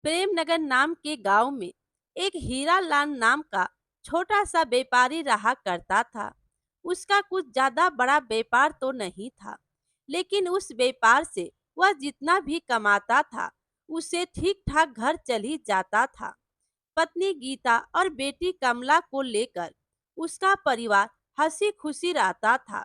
प्रेमनगर नाम के गांव में एक हीरा लाल नाम का छोटा सा व्यापारी रहा करता था। उसका कुछ ज्यादा बड़ा व्यापार तो नहीं था, लेकिन उस व्यापार से वह जितना भी कमाता था उसे ठीक ठाक घर चल ही जाता था। पत्नी गीता और बेटी कमला को लेकर उसका परिवार हंसी खुशी रहता था।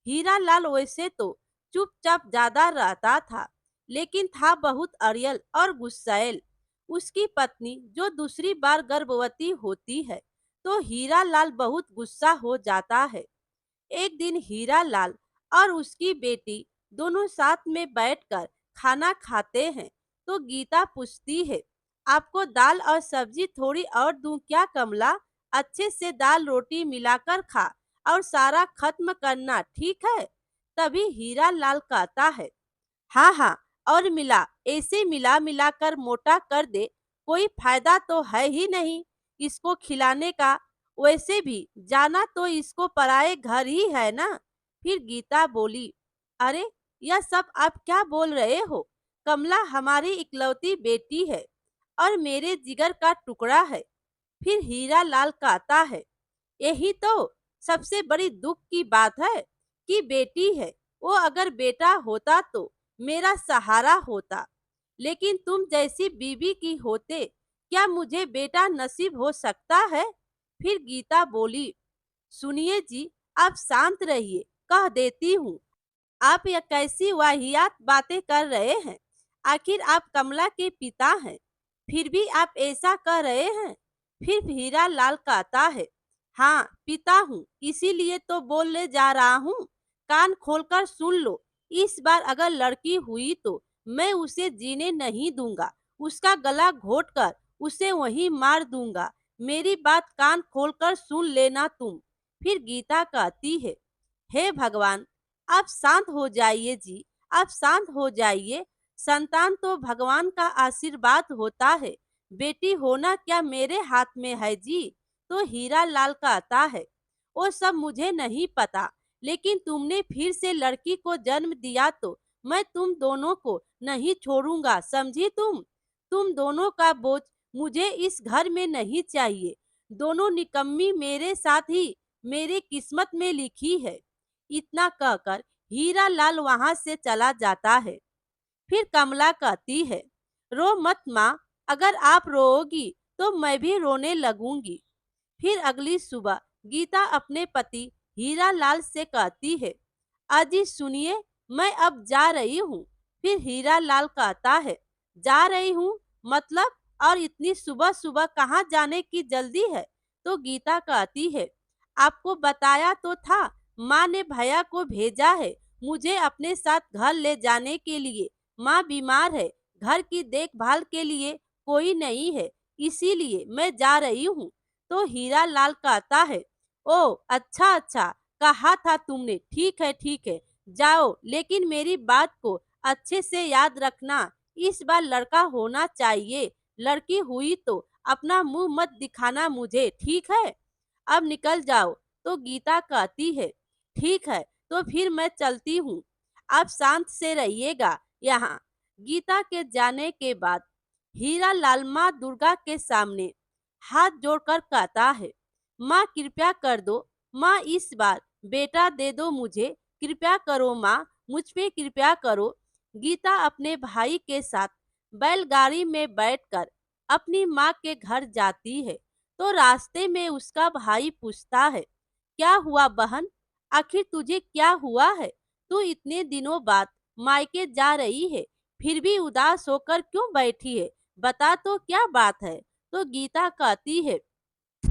हीरा लाल वैसे तो चुपचाप ज्यादा रहता था, लेकिन था बहुत अड़ियल और गुस्सैल। उसकी पत्नी जो दूसरी बार गर्भवती होती है तो हीरा लाल बहुत गुस्सा हो जाता है। एक दिन हीरा लाल और उसकी बेटी दोनों साथ में बैठकर खाना खाते हैं तो गीता पूछती है, आपको दाल और सब्जी थोड़ी और दूं क्या कमला? अच्छे से दाल रोटी मिलाकर खा और सारा खत्म करना, ठीक है? तभी हीरा लाल कहता है, हाँ हाँ, और मिला, ऐसे मिला मिला कर मोटा कर दे, कोई फायदा तो है ही नहीं इसको खिलाने का। वैसे भी जाना तो इसको पराए घर ही है ना। फिर गीता बोली, अरे यह सब आप क्या बोल रहे हो? कमला हमारी इकलौती बेटी है और मेरे जिगर का टुकड़ा है। फिर हीरा लाल कहता है, यही तो सबसे बड़ी दुख की बात है कि बेटी है। वो अगर बेटा होता तो मेरा सहारा होता, लेकिन तुम जैसी बीवी की होते क्या मुझे बेटा नसीब हो सकता है? फिर गीता बोली, सुनिए जी, आप शांत रहिए, कह देती हूँ। आप यह कैसी वाहियात बातें कर रहे हैं? आखिर आप कमला के पिता हैं, फिर भी आप ऐसा कह रहे हैं? फिर हीरा लाल कहता है, हाँ पिता हूँ, इसीलिए तो बोलने जा रहा हूँ। कान खोलकर सुन लो, इस बार अगर लड़की हुई तो मैं उसे जीने नहीं दूंगा, उसका गला घोटकर उसे वहीं मार दूंगा। मेरी बात कान खोलकर सुन लेना तुम। फिर गीता कहती है, हे भगवान, आप शांत हो जाइए जी, आप शांत हो जाइए। संतान तो भगवान का आशीर्वाद होता है, बेटी होना क्या मेरे हाथ में है जी? तो हीरा लाल कहता है, वो सब मुझे नहीं पता, लेकिन तुमने फिर से लड़की को जन्म दिया तो मैं तुम दोनों को नहीं छोड़ूंगा, समझी तुम? तुम दोनों का बोझ मुझे इस घर में नहीं चाहिए। दोनों निकम्मी मेरे साथ ही मेरी किस्मत में लिखी है। इतना कहकर हीरा लाल वहां से चला जाता है। फिर कमला कहती है, रो मत माँ, अगर आप रोओगी तो मैं भी रोने लगूंगी। फिर अगली सुबह गीता अपने पति हीरा लाल से कहती है, अजी सुनिए, मैं अब जा रही हूँ। फिर हीरा लाल कहता है, जा रही हूँ मतलब, और इतनी सुबह सुबह कहाँ जाने की जल्दी है? तो गीता कहती है, आपको बताया तो था, माँ ने भैया को भेजा है मुझे अपने साथ घर ले जाने के लिए। माँ बीमार है, घर की देखभाल के लिए कोई नहीं है, इसीलिए मैं जा रही हूँ। तो हीरा लाल कहता है, ओ अच्छा अच्छा, कहा था तुमने, ठीक है, जाओ, लेकिन मेरी बात को अच्छे से याद रखना, इस बार लड़का होना चाहिए। लड़की हुई तो अपना मुंह मत दिखाना मुझे, ठीक है? अब निकल जाओ। तो गीता कहती है, ठीक है, तो फिर मैं चलती हूँ, आप शांत से रहिएगा यहाँ। गीता के जाने के बाद हीरा लाल माँ दुर्गा के सामने हाथ जोड़कर कहता है, माँ कृपया कर दो, माँ इस बार बेटा दे दो मुझे, कृपया करो माँ, मुझ पे कृपया करो। गीता अपने भाई के साथ बैलगाड़ी में बैठकर अपनी माँ के घर जाती है तो रास्ते में उसका भाई पूछता है, क्या हुआ बहन, आखिर तुझे क्या हुआ है? तू इतने दिनों बाद मायके जा रही है, फिर भी उदास होकर क्यों बैठी है? बता तो क्या बात है? तो गीता कहती है,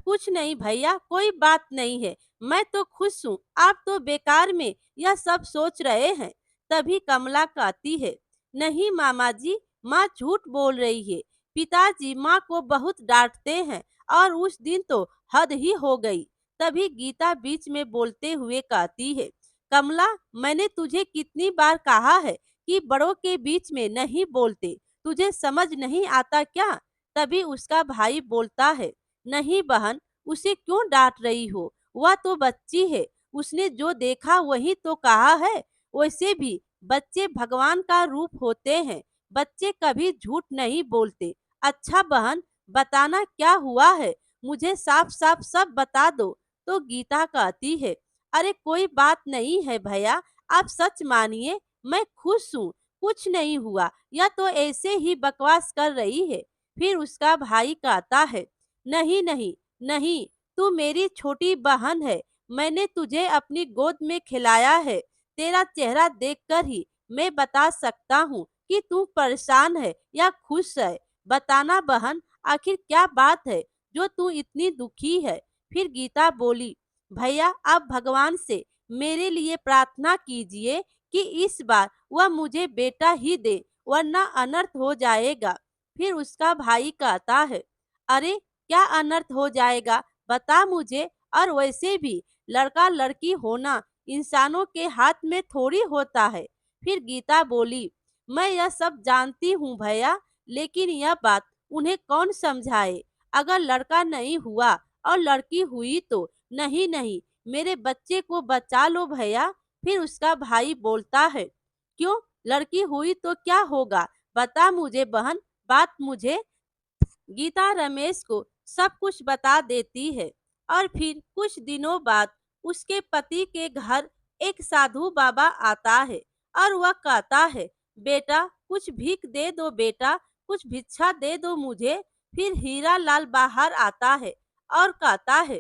कुछ नहीं भैया, कोई बात नहीं है, मैं तो खुश हूँ, आप तो बेकार में यह सब सोच रहे हैं। तभी कमला कहती है, नहीं मामा जी, माँ झूठ बोल रही है, पिताजी माँ को बहुत डांटते हैं और उस दिन तो हद ही हो गई। तभी गीता बीच में बोलते हुए कहती है, कमला, मैंने तुझे कितनी बार कहा है कि बड़ों के बीच में नहीं बोलते, तुझे समझ नहीं आता क्या? तभी उसका भाई बोलता है, नहीं बहन, उसे क्यों डांट रही हो? वह तो बच्ची है, उसने जो देखा वही तो कहा है। वैसे भी बच्चे भगवान का रूप होते हैं, बच्चे कभी झूठ नहीं बोलते। अच्छा बहन, बताना क्या हुआ है, मुझे साफ साफ सब बता दो। तो गीता कहती है, अरे कोई बात नहीं है भैया, आप सच मानिए, मैं खुश हूँ, कुछ नहीं हुआ, यह तो ऐसे ही बकवास कर रही है। फिर उसका भाई कहता है, नहीं नहीं नहीं, तू मेरी छोटी बहन है, मैंने तुझे अपनी गोद में खिलाया है, तेरा चेहरा देखकर ही मैं बता सकता हूँ कि तू परेशान है या खुश है। बताना बहन, आखिर क्या बात है जो तू इतनी दुखी है। फिर गीता बोली, भैया आप भगवान से मेरे लिए प्रार्थना कीजिए कि इस बार वह मुझे बेटा ही दे, वरना अनर्थ हो जाएगा। फिर उसका भाई कहता है, अरे क्या अनर्थ हो जाएगा, बता मुझे, और वैसे भी लड़का लड़की होना इंसानों के हाथ में थोड़ी होता है। फिर गीता बोली, मैं यह सब जानती हूँ भैया, लेकिन यह बात उन्हें कौन समझाए। अगर लड़का नहीं हुआ और लड़की हुई तो नहीं नहीं, मेरे बच्चे को बचा लो भैया। फिर उसका भाई बोलता है, क्यों, लड़की हुई तो क्या होगा, बता मुझे बहन, बात मुझे। गीता रमेश को सब कुछ बता देती है। और फिर कुछ दिनों बाद उसके पति के घर एक साधु बाबा आता है और वह कहता है, बेटा कुछ भीख दे दो, बेटा कुछ भिक्षा दे दो मुझे। फिर हीरा लाल बाहर आता है और कहता है,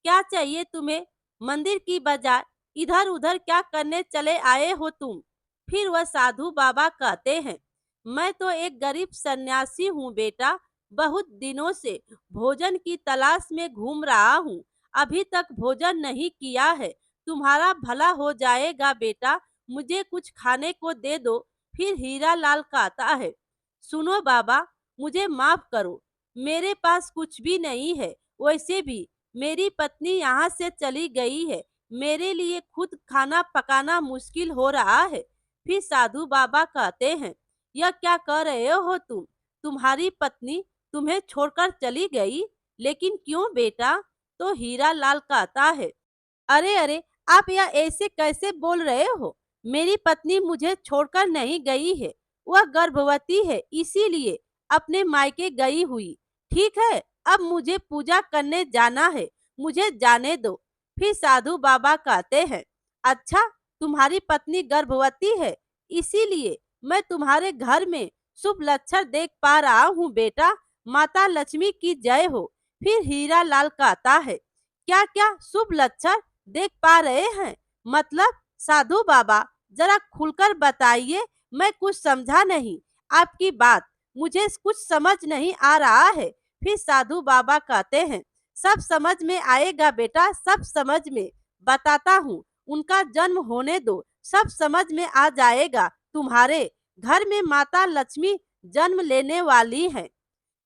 क्या चाहिए तुम्हें, मंदिर की बजाय इधर उधर क्या करने चले आए हो तुम। फिर वह साधु बाबा कहते हैं, मैं तो एक गरीब सन्यासी हूँ बेटा, बहुत दिनों से भोजन की तलाश में घूम रहा हूँ, अभी तक भोजन नहीं किया है, तुम्हारा भला हो जाएगा बेटा, मुझे कुछ खाने को दे दो। फिर हीरा लाल कहता है, सुनो बाबा, मुझे माफ करो, मेरे पास कुछ भी नहीं है, वैसे भी मेरी पत्नी यहाँ से चली गई है, मेरे लिए खुद खाना पकाना मुश्किल हो रहा है। फिर साधु बाबा कहते हैं, यह क्या कर रहे हो तुम, तुम्हारी पत्नी तुम्हें छोड़कर चली गई, लेकिन क्यों बेटा। तो हीरा लाल कहता है, अरे अरे, आप यह ऐसे कैसे बोल रहे हो, मेरी पत्नी मुझे छोड़कर नहीं गई है, वह गर्भवती है, इसीलिए अपने मायके गई हुई। ठीक है, अब मुझे पूजा करने जाना है, मुझे जाने दो। फिर साधु बाबा कहते हैं, अच्छा, तुम्हारी पत्नी गर्भवती है, इसीलिए मैं तुम्हारे घर में शुभ लक्षण देख पा रहा हूँ बेटा, माता लक्ष्मी की जय हो। फिर हीरा लाल कहता है, क्या क्या शुभ लक्षण देख पा रहे हैं, मतलब साधु बाबा जरा खुलकर बताइए, मैं कुछ समझा नहीं आपकी बात, मुझे कुछ समझ नहीं आ रहा है। फिर साधु बाबा कहते हैं, सब समझ में आएगा बेटा, सब समझ में, बताता हूँ, उनका जन्म होने दो, सब समझ में आ जाएगा, तुम्हारे घर में माता लक्ष्मी जन्म लेने वाली हैं।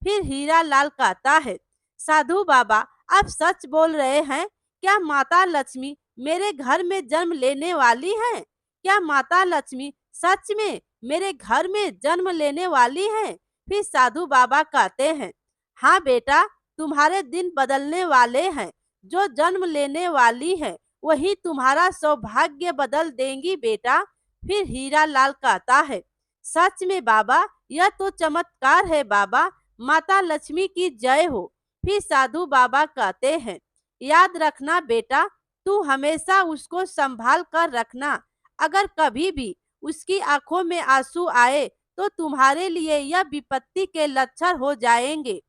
फिर हीरा लाल कहता है, साधु बाबा आप सच बोल रहे हैं, क्या माता लक्ष्मी मेरे घर में जन्म लेने वाली हैं, क्या माता लक्ष्मी सच में मेरे घर में जन्म लेने वाली हैं। फिर साधु बाबा कहते हैं, हाँ बेटा, तुम्हारे दिन बदलने वाले हैं, जो जन्म लेने वाली हैं वही तुम्हारा सौभाग्य बदल देंगी बेटा। फिर हीरा लाल कहता है, सच में बाबा, यह तो चमत्कार है बाबा, माता लक्ष्मी की जय हो। फिर साधु बाबा कहते हैं, याद रखना बेटा, तू हमेशा उसको संभाल कर रखना, अगर कभी भी उसकी आंखों में आंसू आए तो तुम्हारे लिए यह विपत्ति के लक्षण हो जाएंगे।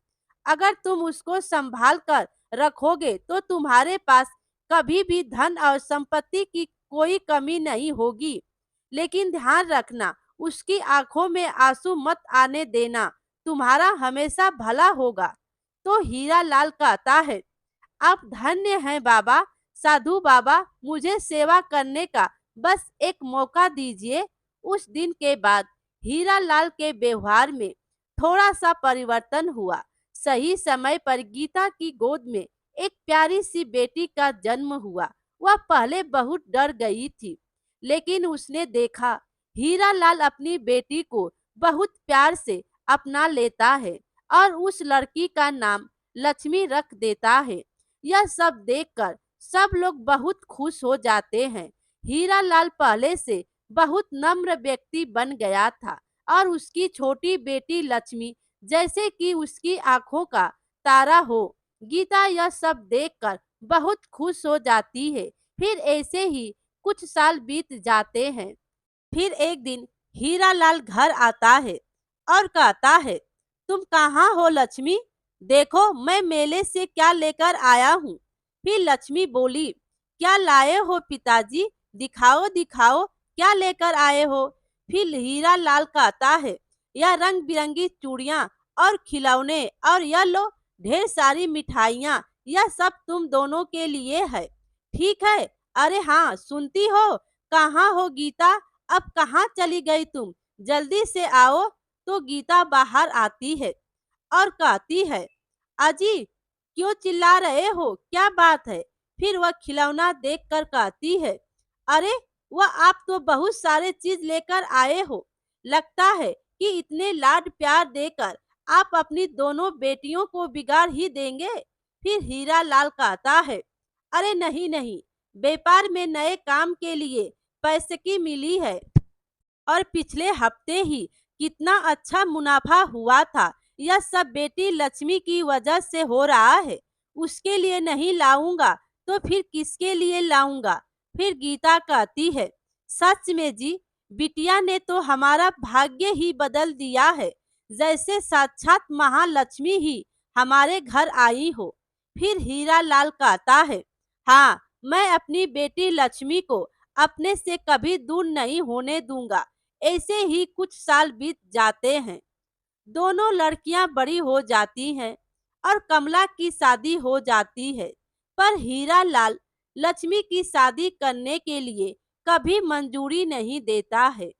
अगर तुम उसको संभाल कर रखोगे तो तुम्हारे पास कभी भी धन और संपत्ति की कोई कमी नहीं होगी, लेकिन ध्यान रखना, उसकी आंखों में आंसू मत आने देना, तुम्हारा हमेशा भला होगा। तो हीरा लाल कहता है, आप धन्य हैं बाबा, साधु बाबा, मुझे सेवा करने का बस एक मौका दीजिए। उस दिन के बाद हीरा लाल के व्यवहार में थोड़ा सा परिवर्तन हुआ। सही समय पर गीता की गोद में एक प्यारी सी बेटी का जन्म हुआ। वह पहले बहुत डर गई थी, लेकिन उसने देखा हीरा लाल अपनी बेटी को बहुत प्यार से अपना लेता है और उस लड़की का नाम लक्ष्मी रख देता है। यह सब देखकर सब लोग बहुत खुश हो जाते हैं। हीरा लाल पहले से बहुत नम्र व्यक्ति बन गया था और उसकी छोटी बेटी लक्ष्मी जैसे कि उसकी आंखों का तारा हो। गीता यह सब देखकर बहुत खुश हो जाती है। फिर ऐसे ही कुछ साल बीत जाते हैं। फिर एक दिन हीरा लाल घर आता है और कहता है, तुम कहाँ हो लक्ष्मी? देखो मैं मेले से क्या लेकर आया हूँ। फिर लक्ष्मी बोली, क्या लाए हो पिताजी? दिखाओ दिखाओ, क्या लेकर आए हो? फिर हीरा लाल कहता है, यह रंग बिरंगी चूड़ियाँ और खिलौने, और यह लो ढेर सारी मिठाइयाँ, यह सब तुम दोनों के लिए है। ठीक है। अरे हाँ, सुनती हो? कहाँ हो गीता? अब कहाँ चली गई तुम? जल्दी से आओ। तो गीता बाहर आती है और कहती है, अजी क्यों चिल्ला रहे हो? क्या बात है? फिर वह खिलौना देखकर कहती है, अरे वह आप तो बहुत सारे चीज लेकर आए हो। लगता है कि इतने लाड प्यार देकर आप अपनी दोनों बेटियों को बिगाड़ ही देंगे। फिर हीरा लाल कहता है, अरे नहीं नहीं, व्यापार में नए काम के लिए पैसे की मिली है, और पिछले हफ्ते ही कितना अच्छा मुनाफा हुआ था। यह सब बेटी लक्ष्मी की वजह से हो रहा है। उसके लिए नहीं लाऊंगा तो फिर किसके लिए लाऊंगा? फिर गीता कहती है, सच में जी, बिटिया ने तो हमारा भाग्य ही बदल दिया है, जैसे साक्षात महालक्ष्मी ही हमारे घर आई हो। फिर हीरा लाल कहता है, हाँ, मैं अपनी बेटी लक्ष्मी को अपने से कभी दूर नहीं होने दूंगा। ऐसे ही कुछ साल बीत जाते हैं। दोनों लड़कियां बड़ी हो जाती हैं और कमला की शादी हो जाती है। पर हीरा लाल लक्ष्मी की शादी करने के लिए कभी मंजूरी नहीं देता है।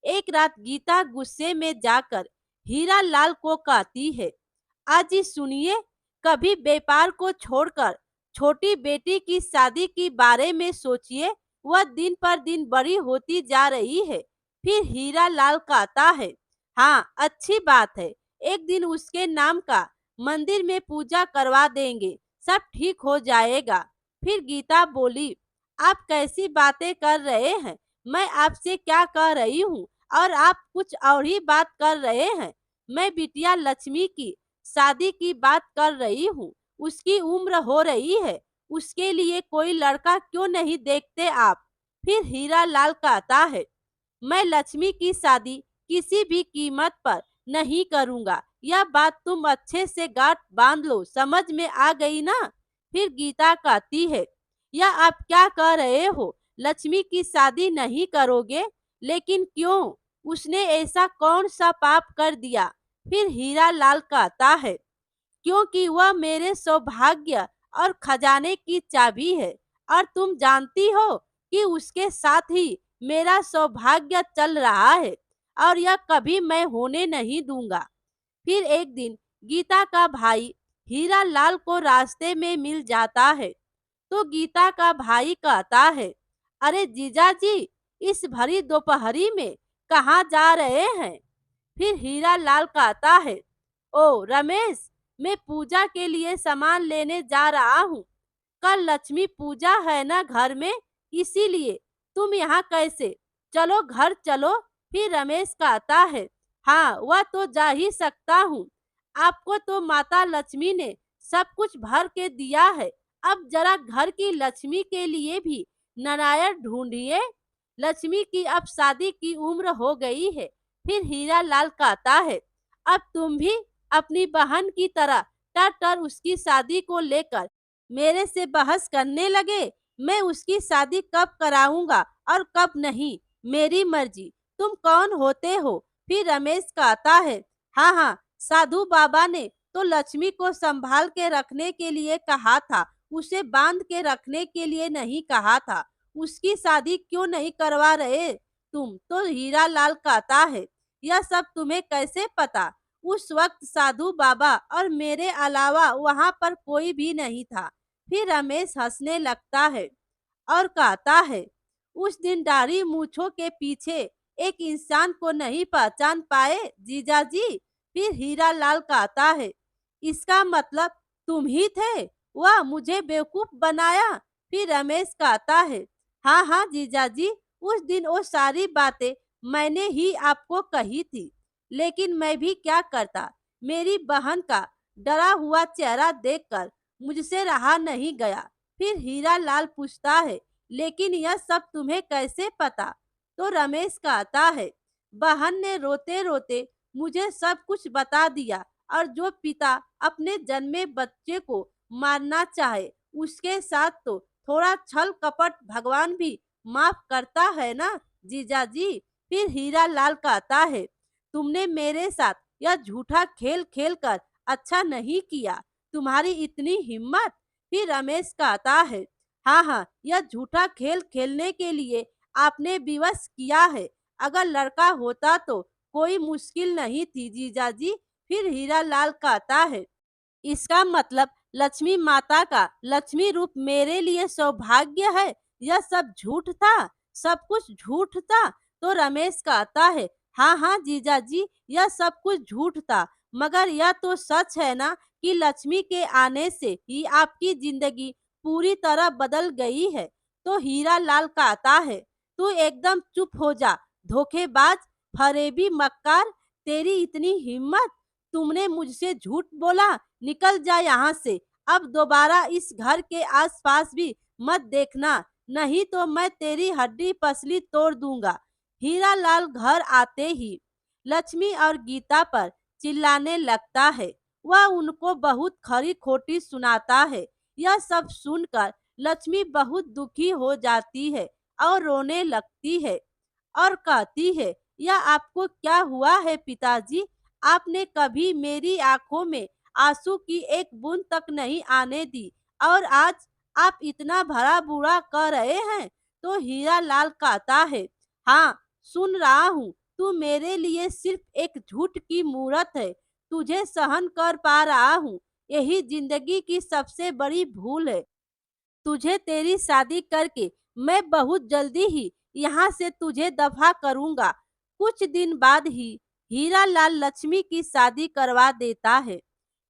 एक रात गीता गुस्से में जाकर हीरा लाल को कहती है, आजी सुनिए, कभी व्यापार को छोड़कर छोटी बेटी की शादी के बारे में सोचिए। वह दिन पर दिन बड़ी होती जा रही है। फिर हीरा लाल कहता है, हाँ अच्छी बात है, एक दिन उसके नाम का मंदिर में पूजा करवा देंगे, सब ठीक हो जाएगा। फिर गीता बोली, आप कैसी बातें कर रहे हैं? मैं आपसे क्या कह रही हूँ और आप कुछ और ही बात कर रहे हैं। मैं बिटिया लक्ष्मी की शादी की बात कर रही हूँ। उसकी उम्र हो रही है, उसके लिए कोई लड़का क्यों नहीं देखते आप? फिर हीरा लाल कहता है, मैं लक्ष्मी की शादी किसी भी कीमत पर नहीं करूंगा। यह बात तुम अच्छे से गांठ बांध लो, समझ में आ गई ना? फिर गीता कहती है, यह आप क्या कह रहे हो? लक्ष्मी की शादी नहीं करोगे? लेकिन क्यों? उसने ऐसा कौन सा पाप कर दिया? फिर हीरा लाल कहता है, क्योंकि वह मेरे सौभाग्य और खजाने की चाबी है, और तुम जानती हो कि उसके साथ ही मेरा सौभाग्य चल रहा है, और यह कभी मैं होने नहीं दूंगा। फिर एक दिन गीता का भाई हीरा लाल को रास्ते में मिल जाता है। तो गीता का भाई कहता है, अरे जीजा जी, इस भरी दोपहरी में कहाँ जा रहे हैं? फिर हीरा लाल कहता है, ओ रमेश, मैं पूजा के लिए सामान लेने जा रहा हूँ। कल लक्ष्मी पूजा है ना घर में, इसीलिए। तुम यहाँ कैसे? चलो घर चलो। फिर रमेश कहता है, हाँ वह तो जा ही सकता हूँ। आपको तो माता लक्ष्मी ने सब कुछ भर के दिया है। अब जरा घर की लक्ष्मी के लिए भी नारायण ढूंढिए। लक्ष्मी की अब शादी की उम्र हो गई है। फिर हीरा लाल कहता है, अब तुम भी अपनी बहन की तरह टर उसकी शादी को लेकर मेरे से बहस करने लगे। मैं उसकी शादी कब कराऊंगा और कब नहीं, मेरी मर्जी। तुम कौन होते हो? फिर रमेश कहता है, हाँ हाँ, साधु बाबा ने तो लक्ष्मी को संभाल के रखने के लिए कहा था, उसे बांध के रखने के लिए नहीं कहा था। उसकी शादी क्यों नहीं करवा रहे तुम? तो हीरा लाल कहता है, यह सब तुम्हें कैसे पता? उस वक्त साधु बाबा और मेरे अलावा वहां पर कोई भी नहीं था। फिर रमेश हंसने लगता है और कहता है, उस दिन दाढ़ी मूछों के पीछे एक इंसान को नहीं पहचान पाए जीजा जी? फिर हीरा लाल कहता है, इसका मतलब तुम ही थे? वह मुझे बेवकूफ बनाया? फिर रमेश कहता है, हाँ हाँ जीजा जी, उस दिन वो सारी बातें मैंने ही आपको कही थी, लेकिन मैं भी क्या करता, मेरी बहन का डरा हुआ चेहरा देखकर मुझसे रहा नहीं गया। फिर हीरा लाल पूछता है, लेकिन यह सब तुम्हें कैसे पता? तो रमेश कहता है, बहन ने रोते रोते मुझे सब कुछ बता दिया, और जो पिता अपने जन्मे बच्चे को मारना चाहे उसके साथ तो थोड़ा छल कपट भगवान भी माफ करता है ना जीजा जी। फिर हीरा लाल कहता है, तुमने मेरे साथ यह झूठा खेल खेल कर अच्छा नहीं किया, तुम्हारी इतनी हिम्मत। फिर रमेश कहता है, हाँ हाँ, यह झूठा खेल खेलने के लिए आपने विवश किया है, अगर लड़का होता तो कोई मुश्किल नहीं थी जीजा जी। फिर हीरा लाल कहता है, इसका मतलब लक्ष्मी माता का लक्ष्मी रूप मेरे लिए सौभाग्य है। यह सब झूठ था, सब कुछ झूठ था। तो रमेश कहता है, हाँ हाँ जीजा जी, यह सब कुछ झूठ था, मगर यह तो सच है ना कि लक्ष्मी के आने से ही आपकी जिंदगी पूरी तरह बदल गई है। तो हीरा लाल कहता है, तू एकदम चुप हो जा, धोखेबाज, फरेबी मक्कार, तेरी इतनी हिम्मत, तुमने मुझसे झूठ बोला, निकल जा यहाँ से। अब दोबारा इस घर के आसपास भी मत देखना, नहीं तो मैं तेरी हड्डी पसली तोड़ दूंगा। हीरा लाल घर आते ही लक्ष्मी और गीता पर चिल्लाने लगता है। वह उनको बहुत खरी खोटी सुनाता है। यह सब सुनकर लक्ष्मी बहुत दुखी हो जाती है और रोने लगती है और कहती है, यह आपको क्या हुआ है पिताजी? आपने कभी मेरी आंखों में आंसू की एक बूंद तक नहीं आने दी, और आज आप इतना भला बुरा कह रहे हैं। तो हीरा लाल कहता है, हाँ, सुन रहा हूँ, तू मेरे लिए सिर्फ एक झूठ की मूरत है, तुझे सहन कर पा रहा हूँ, यही जिंदगी की सबसे बड़ी भूल है। तुझे तेरी शादी करके मैं बहुत जल्दी ही यहाँ से तुझे दफा करूंगा। कुछ दिन बाद ही हीरा लाल लक्ष्मी की शादी करवा देता है।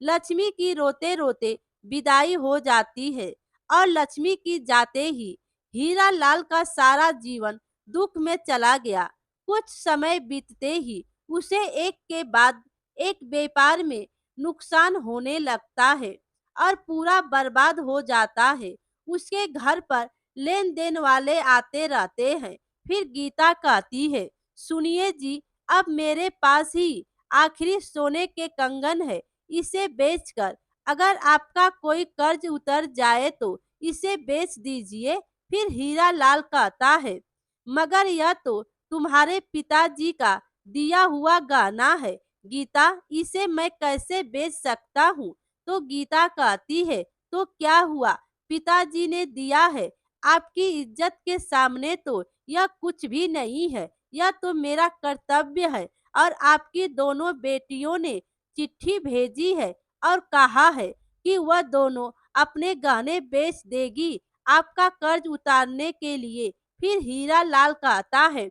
लक्ष्मी की रोते रोते विदाई हो जाती है, और लक्ष्मी की जाते ही हीरा लाल का सारा जीवन दुख में चला गया। कुछ समय बीतते ही उसे एक के बाद एक व्यापार में नुकसान होने लगता है और पूरा बर्बाद हो जाता है। उसके घर पर लेन देन वाले आते रहते हैं। फिर गीता कहती है, सुनिए जी, अब मेरे पास ही आखिरी सोने के कंगन है, इसे बेचकर अगर आपका कोई कर्ज उतर जाए तो इसे बेच दीजिए। फिर हीरा लाल कहता है, मगर यह तो तुम्हारे पिताजी का दिया हुआ गहना है गीता, इसे मैं कैसे बेच सकता हूँ? तो गीता कहती है, तो क्या हुआ, पिताजी ने दिया है, आपकी इज्जत के सामने तो यह कुछ भी नहीं है, यह तो मेरा कर्तव्य है। और आपकी दोनों बेटियों ने चिट्ठी भेजी है और कहा है कि वह दोनों अपने गहने बेच देगी आपका कर्ज उतारने के लिए। फिर हीरा लाल कहता है,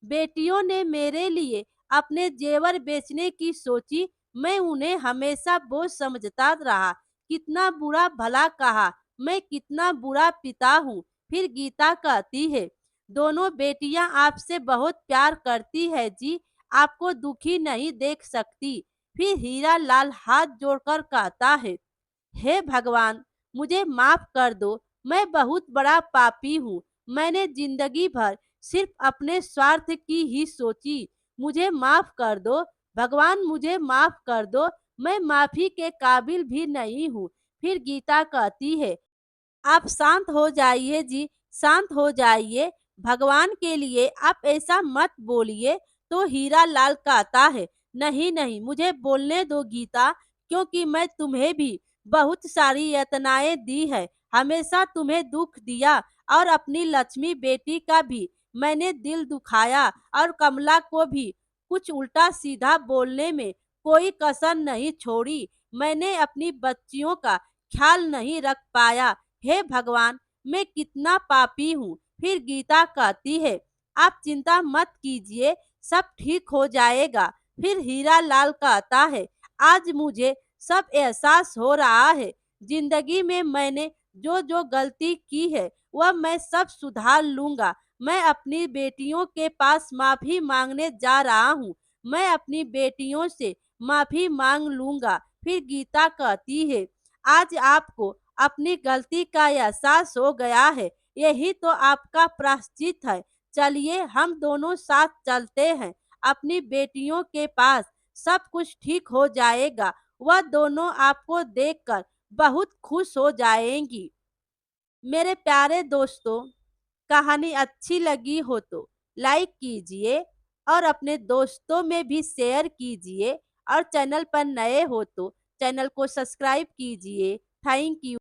बेटियों ने मेरे लिए अपने जेवर बेचने की सोची, मैं उन्हें हमेशा बोझ समझता रहा, कितना बुरा भला कहा, मैं कितना बुरा पिता हूँ। फिर गीता कहती है, दोनों बेटियां आपसे बहुत प्यार करती है जी, आपको दुखी नहीं देख सकती। फिर हीरा लाल हाथ जोड़कर कहता है, हे भगवान, मुझे माफ कर दो, मैं बहुत बड़ा पापी हूँ, मैंने जिंदगी भर सिर्फ अपने स्वार्थ की ही सोची, मुझे माफ कर दो भगवान, मुझे माफ कर दो, मैं माफी के काबिल भी नहीं हूँ। फिर गीता कहती है, आप शांत हो जाइए जी, शांत हो जाइए, भगवान के लिए आप ऐसा मत बोलिए। तो हीरा लाल कहता है, नहीं नहीं, मुझे बोलने दो गीता, क्योंकि मैं तुम्हें भी बहुत सारी यातनाएं दी है, हमेशा तुम्हें दुख दिया, और अपनी लक्ष्मी बेटी का भी मैंने दिल दुखाया, और कमला को भी कुछ उल्टा सीधा बोलने में कोई कसर नहीं छोड़ी, मैंने अपनी बच्चियों का ख्याल नहीं रख पाया, हे भगवान, मैं कितना पापी हूँ। फिर गीता कहती है, आप चिंता मत कीजिए, सब ठीक हो जाएगा। फिर हीरा लाल कहता है, आज मुझे सब एहसास हो रहा है, जिंदगी में मैंने जो जो गलती की है वह मैं सब सुधार लूंगा। मैं अपनी बेटियों के पास माफी मांगने जा रहा हूँ, मैं अपनी बेटियों से माफी मांग लूंगा। फिर गीता कहती है, आज आपको अपनी गलती का एहसास हो गया है, यही तो आपका प्रायश्चित है। चलिए हम दोनों साथ चलते हैं अपनी बेटियों के पास, सब कुछ ठीक हो जाएगा। वह दोनों आपको देखकर बहुत खुश हो जाएंगी। मेरे प्यारे दोस्तों, कहानी अच्छी लगी हो तो लाइक कीजिए और अपने दोस्तों में भी शेयर कीजिए, और चैनल पर नए हो तो चैनल को सब्सक्राइब कीजिए। Thank you.